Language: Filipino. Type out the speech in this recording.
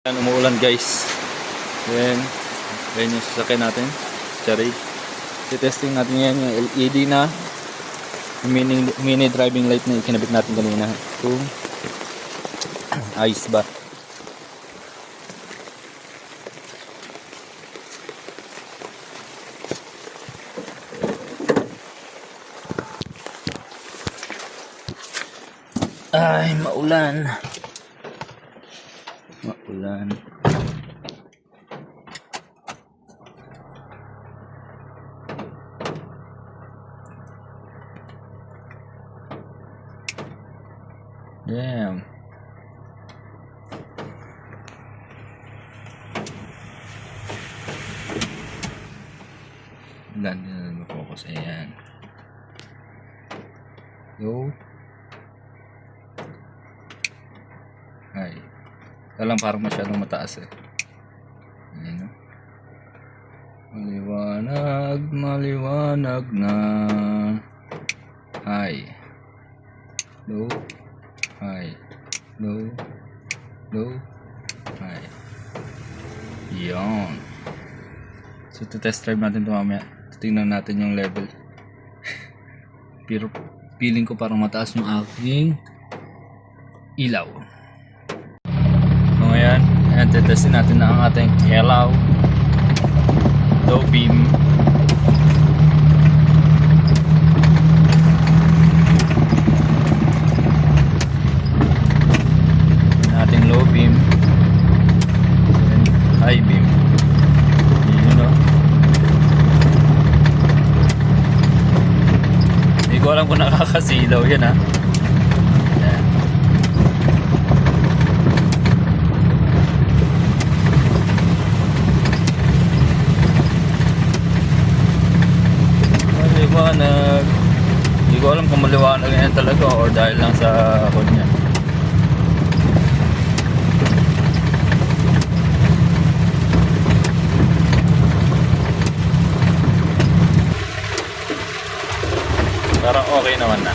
Umuulan guys. Then yung sasakyan natin. Charay. I-testing natin yan yung LED na mini driving light na ikinabit natin kanina. Kung ayos ba. Ay, maulan. Maulan. Damn. Ganda na mag-focus. Ayan. Go. Ay. Alam parang masyadong mataas eh. Ayan, no? Maliwanag, maliwanag na. High. Low. High. Low. Low. High. Yan. So, test drive natin ito mamaya. Tingnan natin yung level. Pero feeling ko parang mataas yung aking ilaw. So, ngayon, testin natin na ang ating ilaw. Low beam. Ating low beam. And high beam. Yun, no? Hindi ko alam kung nakakasilaw yan, ha. Yan. Maliwanag. Hindi ko alam kung maliwanag yan talaga or dahil lang sa kanya. Parang okay naman na.